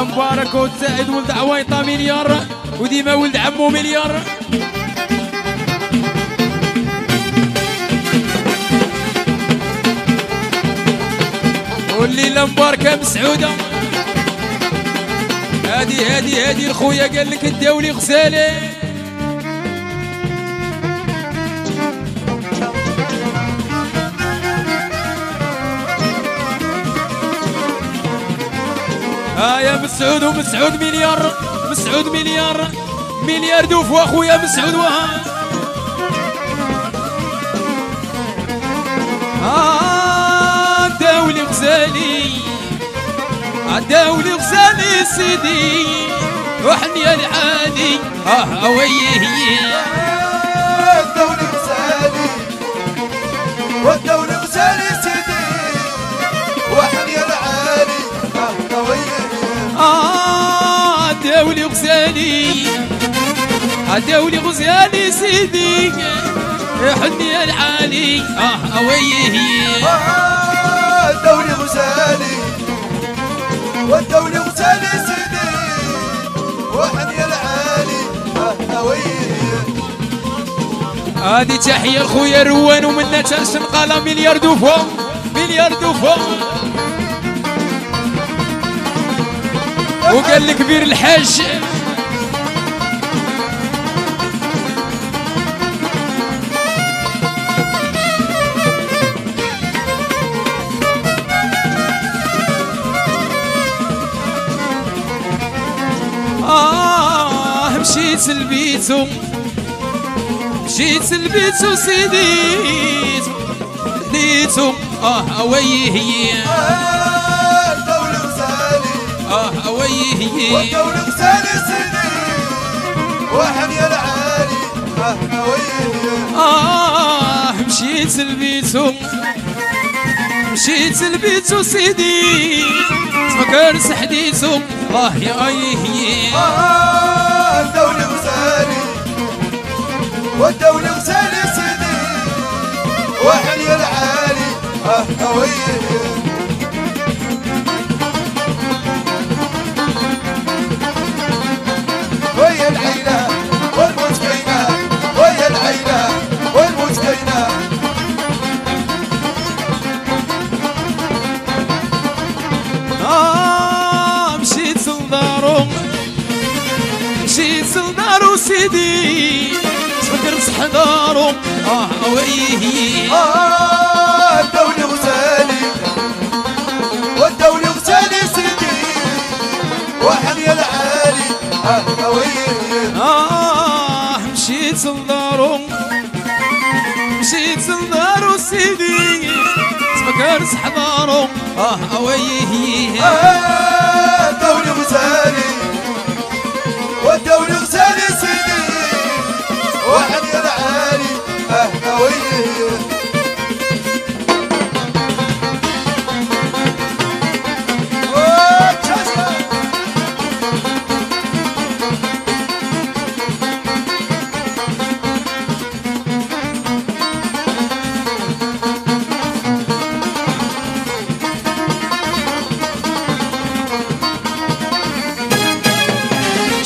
يا مبارك وسعيد ولد عويطه مليار وديما ولد عمو مليار. والليله مباركه مسعوده. هادي الخويا قال لك الدولي غزالي. يا مسعود ومسعود مليار، مسعود مليار دوف واخويا مسعود وها. الدولي غزالي، الدولي غزالي سيدي وحني العالي ويه الدولي غزالي والدولي غزالي سيدي وحني العالي ويه الدولي غزالي، الدولي غزالي سيدي حني العالي ويه الدولي غزالي والدولي غزالي سيدي وحني العالي ويه. هادي تحية لخويا روان ومنا تنشنقالة مليار دوفو، مليار دوفو. وقال لك كبير الحاج مشيت لبيتو، مشيت لبيتو سيدي ليتو ويه الدولي غزالي ويه والدولي غزالي سيدي وحني العالي ويه مشيت لبيتو، مشيت لبيتو سيدي تفكر سحديتو يا ايه الدولي غزالي والدولي غزالي سيدي وحني العالي ويه. ويا العيلة والمسكينة، ويا العيلة والمسكينة. مشيت لدارو، مشيت لدارو سيدي تفكر صحدارو ويه الدولي غزالي والدولي غزالي سيدي وحني العالي ويه مشيت لدارو، مشيت لدارو سيدي تفكر صحدارو ويه الدولي غزالي والدولي غزالي سيدي وحني العالي ويه.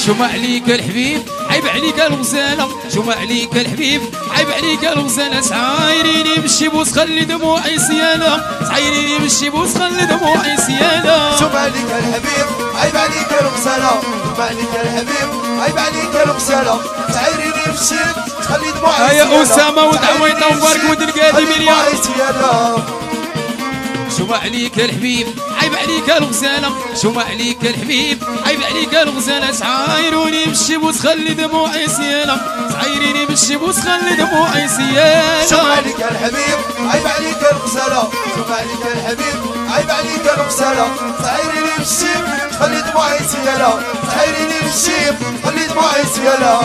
شو ما عليك الحبيب عيب عليك الغزالة، شو ما عليك الحبيب عيب عليك الغزالة. تعايريني بالشبوس خلي دموعي سيالة، تعايريني بالشبوس خلي دموعي سيالة. شو ما عليك الحبيب عيب عليك الغزالة، شو ما عليك الحبيب عيب عليك الغزالة. تعايريني بالشبوس خلي دموعي سيالة. يا أسامة ولد عويطة ومبارك ولد القادي مليار. شو ما عليك الحبيب عيب عليك الغزالة، شو ما عليك الحبيب عيب عليك الغزالة. تعايروني بالشبوس خلي دموعي سيالة، تعايريني بالشبوس خلي دموعي سيالة. شو ما عليك الحبيب عيب عليك الغزالة، شو ما عليك الحبيب عيب عليك الغزالة. تعايريني بالشيب خلي دموعي سيالة، تعايريني بالشيب خلي دموعي سيالة.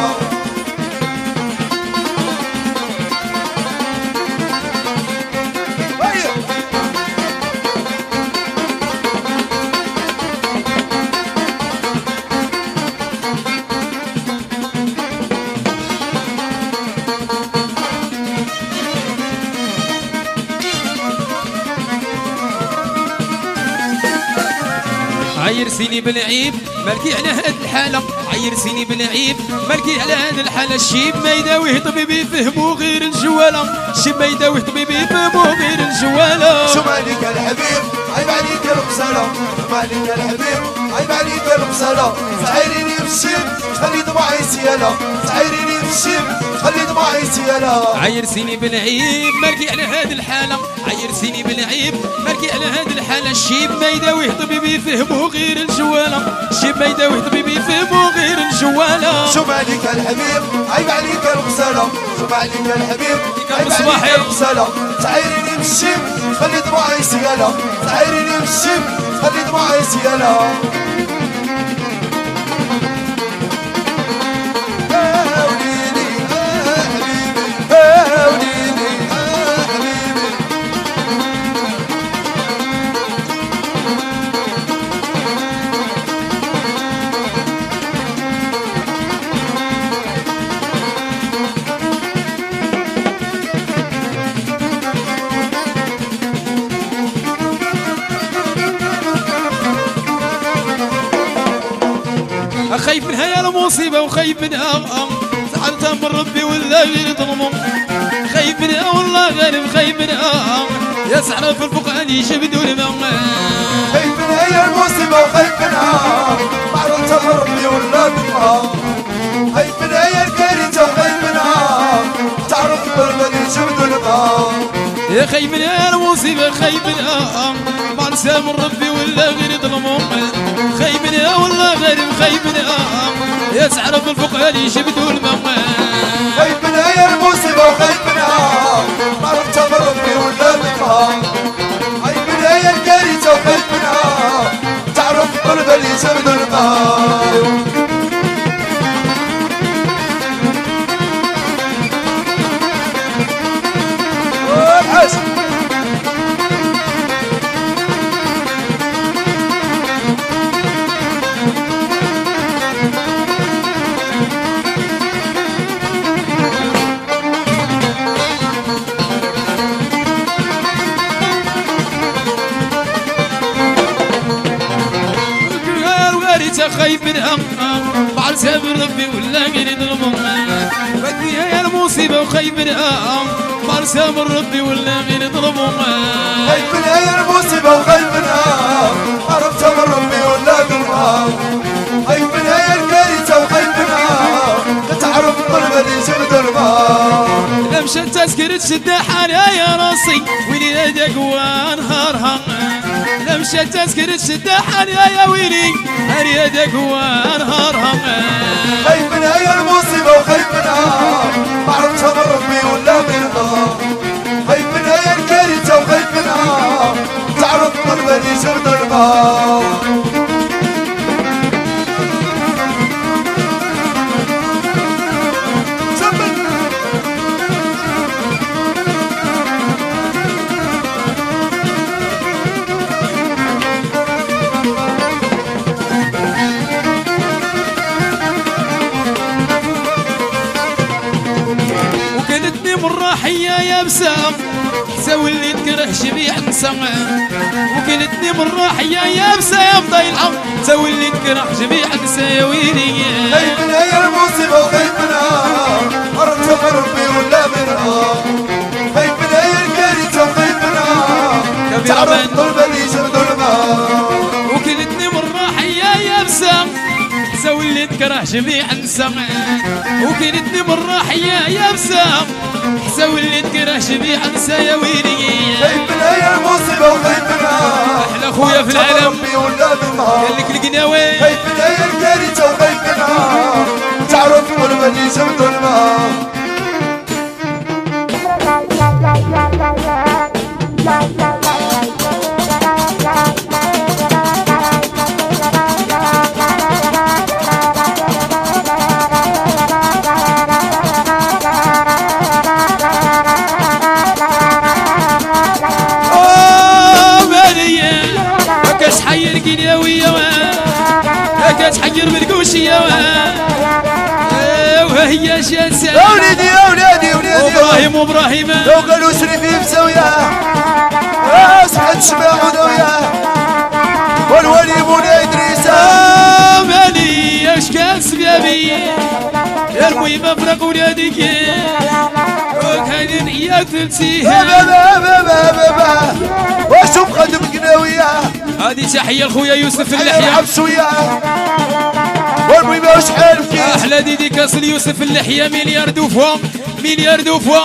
عيرتيني بالعيب مالكي على هاد الحالة عيرتيني بالعيب مالكي على هاد الحالة الشيب ما يداويه طبيبي يفهمو غير الجوالة الشيب ما يداويه طبيبي يفهمو غير الجوالة شو مالك الحبيب عيب عليك الغسالة شو مالك الحبيب عيب عليك الغسالة تعايريني بالشيب خلي دموعي سيالة تعايريني بالشيب خلي دموعي سيالة عيرتيني بالعيب مالكي على هاد الحالة عيرتيني بالعيب مالكي على هاد الحالة الشيب ما يداويه طبيبي يفهمو غير الجوالة الشيب ما يداويه طبيبي يفهمو غير الجوالة شو مالك الحبيب عيب عليك الغسالة شو مالك الحبيب عيب مصباحي. عليك الغسالة تعايريني بالشيب خلي دموعي سيالة تعايريني بالشيب خلي دموعي سيالة خايف منها يا المصيبة وخايف منها زعلتها من ربي ولا غير ظلمه خايف منها والله غالب خايف منها يا سعرة في الفقعان يشبدوا الماء خايف منها يا المصيبة وخايف منها معرضتها من ربي ولا ظلمها خايف منها يا الكارثة وخايف منها تعرف بالبلد يشبدوا الماء يا خايف منها يا المصيبة خايف منها ما نسى من ربي ولا غير ظلمه خايف منها والله غالب خايف منها يا تعرف الفقهاء يشبدوا الماء خايف منها يا المصيبة وخايف منها ما عرفت من ربي ولا منها خايف منها يا الكارثة وخايف منها تعرف قلب اللي يشبد الماء خايف منها بعد سابر ربي ولا غير ظلمه وديها يا المصيبة وخايف منها بعد سابر ربي ولا غير ظلمه خايف منها يا المصيبة وخايف منها عرفت من ربي ولا ظلمها خايف منها يا الكارثة وخايف منها تعرف قلب اللي يشبد الماء لا مشات تسكر تشد حالها يا راسي ويلي ناداك ونهارها لا مشات تسكر تشد حالها يا ويلي هريادك ونهارها خايف منها يا المصيبة وخايف منها ما عرفتها من ربي ولا منها خايف منها يا الكارثة وخايف منها تعرف قلب اللي يشبد الماء مرة يا بسام سوي اللي تكره شبيع نسام وكلتني مرة يا بسام ضايلة سوي اللي تكره شبيع نساويني خايف منها يا المصيبة وخايف منها عرفت من ربي ولا منها خايف منها يا الكارثة وخايف منها تعرف قلب اللي يشبد الماء وكلتني مرة يا بسام سوي اللي تكره جميع نسام وكلتني مرة يا بسام سوي اللي تكره جميع نسا يا ويلي خايف منها يا المصيبة وخايف منها احلى خويا في العالم قال لك القناوي خايف منها يا الكارثة وخايف منها تعرف قلب اللي يشبد الماء حير قناوية كتحير بالقوشية وهي شاسة يا وليدي يا وليدي يا وليدي وابراهيم لو قالوا شريفي بسوية سعد شبع ودوية والولي بونا إدريسة سبابي المهم فرق ولادك وكاين يا تلتيه وشوف خدم قناوية هذه تحية لخويا يوسف اللحية لعب شوية والمهم شحال كيس احلى ديديكاس ليوسف اللحية مليار دوفوا مليار دوفوا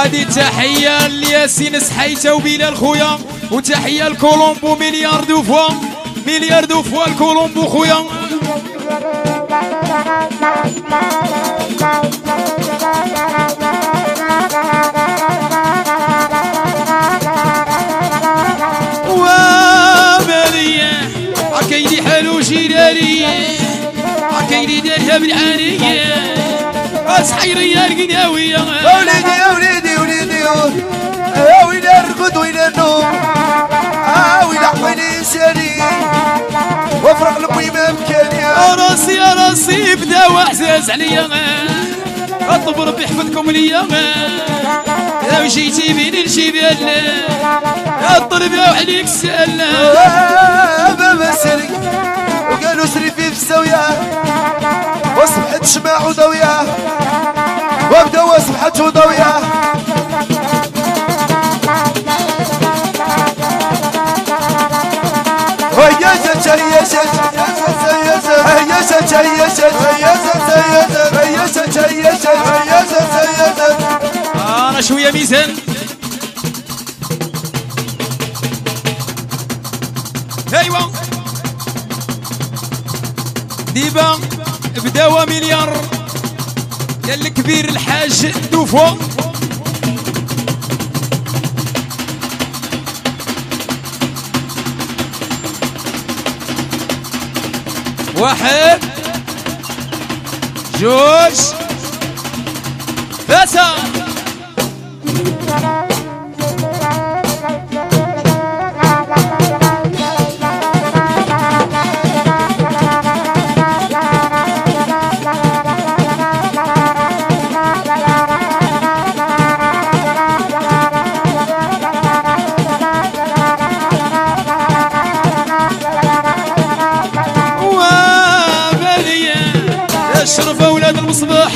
هذه تحية لياسين سحيته وبلال خويا وتحية لكولومبو مليار دوفوا مليار دوفوا الكولومبو خويا ومالية عكيدي حلو جيراني عكيدي دارها بالعانية أسحيرية القناوية وليدي يا وليدي وليدي يا ويلي الرقد ويلي النوم ويلي عقلي انساني وافرق المهم بكاني يا راسي يا راسي بدا واحساس عليا اطلب ربي يحفظكم ليا لو جيتي بين الجبال الطلب عليك سأل بابا سري وقالوا سري في السوية وصبحت شماع وضوية وابدا وصبحت وضوية هيا انا شويه ميزان ايوا ديبا بداوا مليار يا الكبير الحاج دوفو واحد جوج ثلاثة اشرف اولاد المصباح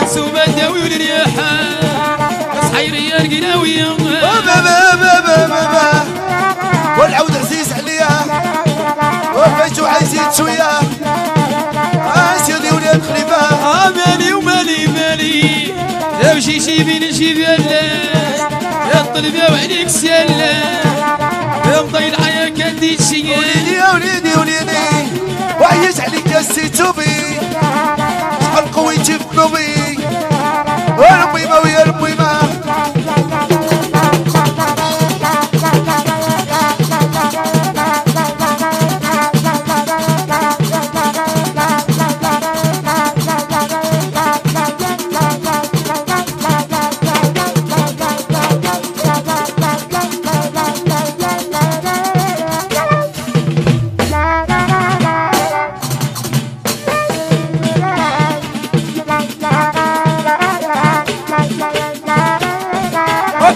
السوبة داوي والرياح صحيرية القناوية والعود عزيز عليا وفيتو عايزين شوية سيدي ولاد خليفة مالي ومالي مالي لو شي بين الجبال الطلب وعليك سيال مضيل عيا كان دي شي وليدي يا وليدي وليدي وعيش عليك يا سيتوبي شحال قويتي في قلوبي والميمة ويا الميمة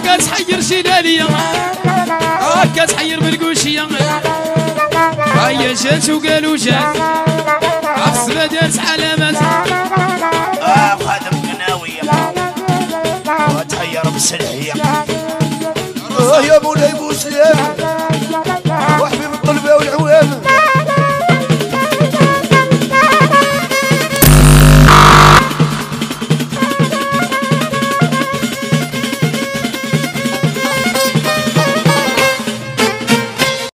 كتحير جلالية كتحير بالقوشية هيا جات وقالوا جات عفصلة دارت علامات خادم قناوية وتحير بالسلحية يا مولاي بوسلام